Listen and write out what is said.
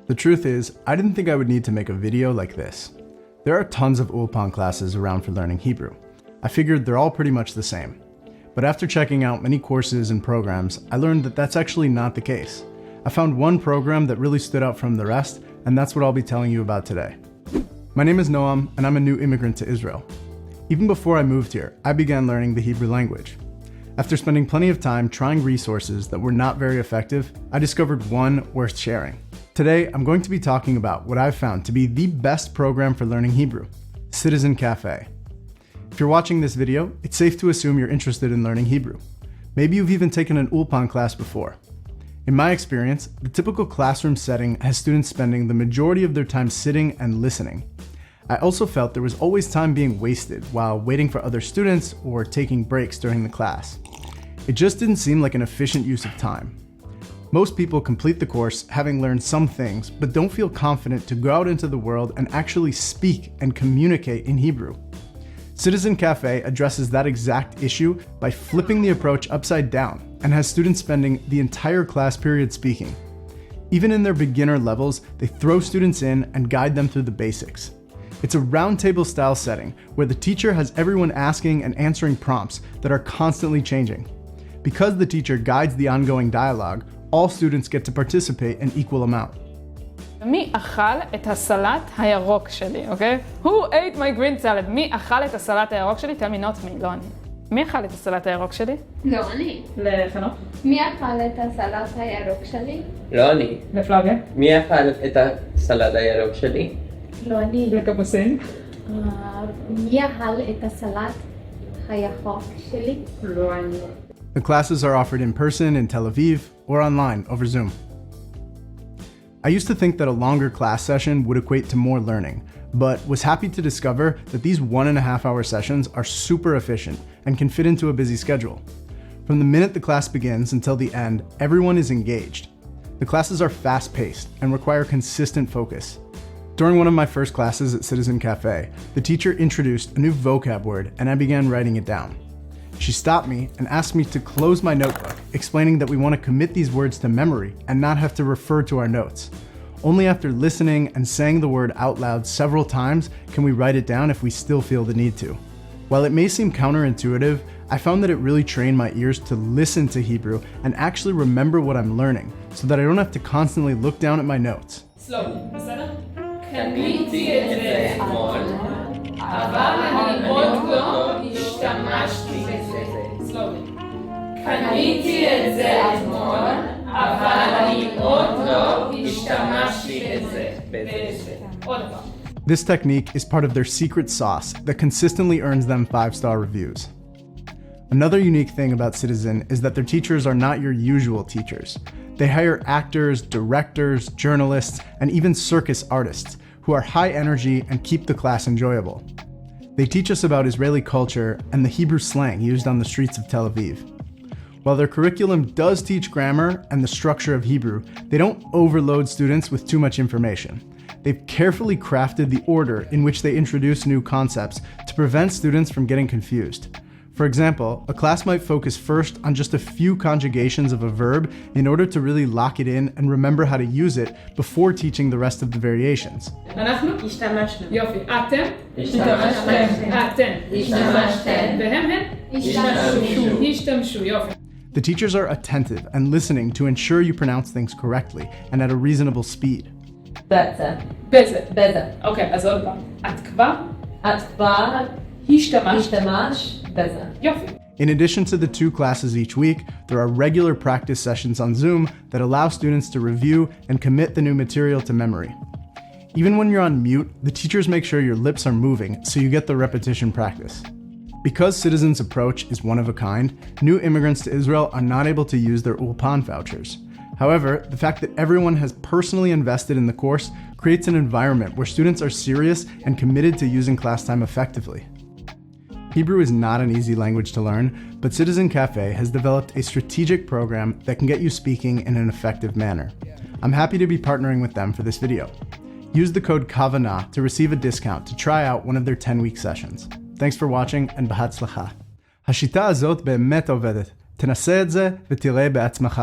The truth is, I didn't think I would need to make a video like this. There are tons of Ulpan classes around for learning Hebrew. I figured they're all pretty much the same. But after checking out many courses and programs, I learned that that's actually not the case. I found one program that really stood out from the rest, and that's what I'll be telling you about today. My name is Noam, and I'm a new immigrant to Israel. Even before I moved here, I began learning the Hebrew language. After spending plenty of time trying resources that were not very effective, I discovered one worth sharing. Today, I'm going to be talking about what I've found to be the best program for learning Hebrew, Citizen Cafe. If you're watching this video, it's safe to assume you're interested in learning Hebrew. Maybe you've even taken an Ulpan class before. In my experience, the typical classroom setting has students spending the majority of their time sitting and listening. I also felt there was always time being wasted while waiting for other students or taking breaks during the class. It just didn't seem like an efficient use of time. Most people complete the course having learned some things, but don't feel confident to go out into the world and actually speak and communicate in Hebrew. Citizen Cafe addresses that exact issue by flipping the approach upside down and has students spending the entire class period speaking. Even in their beginner levels, they throw students in and guide them through the basics. It's a roundtable style setting where the teacher has everyone asking and answering prompts that are constantly changing. Because the teacher guides the ongoing dialogue, all students get to participate in equal amount. מי אכל את הסלט הירוק שלי, אוקיי? Who ate my green salad? מי אכל את הסלט הירוק שלי? Tell me not me, לא אני. מי אכל את הסלט הירוק שלי? לא אני. לחנוך? מי אכל את הסלט הירוק שלי? לא אני. לפלאגה? מי אכל את הסלט הירוק שלי? לא אני. לקפוסין? מי אכל את הסלט הירוק שלי? לא אני. The classes are offered in person in Tel Aviv or online over Zoom. I used to think that a longer class session would equate to more learning, but was happy to discover that these 1.5 hour sessions are super efficient and can fit into a busy schedule. From the minute the class begins until the end, everyone is engaged. The classes are fast-paced and require consistent focus. During one of my first classes at Citizen Cafe, the teacher introduced a new vocab word and I began writing it down. She stopped me and asked me to close my notebook, explaining that we want to commit these words to memory and not have to refer to our notes. Only after listening and saying the word out loud several times can we write it down if we still feel the need to. While it may seem counterintuitive, I found that it really trained my ears to listen to Hebrew and actually remember what I'm learning, so that I don't have to constantly look down at my notes. Slowly, בסדר? קניתי את זה אתמול, אבל אני עוד לא השתמשתי בזה. Slowly. קניתי את זה אתמול, אבל אני עוד לא השתמשתי בזה. עוד פעם. This technique is part of their secret sauce that consistently earns them 5-star reviews. Another unique thing about Citizen is that their teachers are not your usual teachers. They hire actors, directors, journalists, and even circus artists who are high energy and keep the class enjoyable. They teach us about Israeli culture and the Hebrew slang used on the streets of Tel Aviv. While their curriculum does teach grammar and the structure of Hebrew, they don't overload students with too much information. They've carefully crafted the order in which they introduce new concepts to prevent students from getting confused. For example, a class might focus first on just a few conjugations of a verb in order to really lock it in and remember how to use it before teaching the rest of the variations. אנחנו השתמשנו. יופי. אתם? השתמשתם. אתם? השתמשתם. והם? השתמשו. יופי. The teachers are attentive and listening to ensure you pronounce things correctly and at a reasonable speed. בזה. אוקיי, אז עוד פעם. את כבר השתמש בזה. יופי. In addition to the 2 classes each week, there are regular practice sessions on Zoom that allow students to review and commit the new material to memory. Even when you're on mute, the teachers make sure your lips are moving so you get the repetition practice. Because Citizen's approach is one of a kind, new immigrants to Israel are not able to use their Ulpan vouchers. However, the fact that everyone has personally invested in the course creates an environment where students are serious and committed to using class time effectively. Hebrew is not an easy language to learn, but Citizen Cafe has developed a strategic program that can get you speaking in an effective manner. I'm happy to be partnering with them for this video. Use the code Kavana to receive a discount to try out one of their 10-week sessions. Thanks for watching and בהצלחה. השיטה הזאת באמת עובדת. תנסה את זה ותראה בעצמך.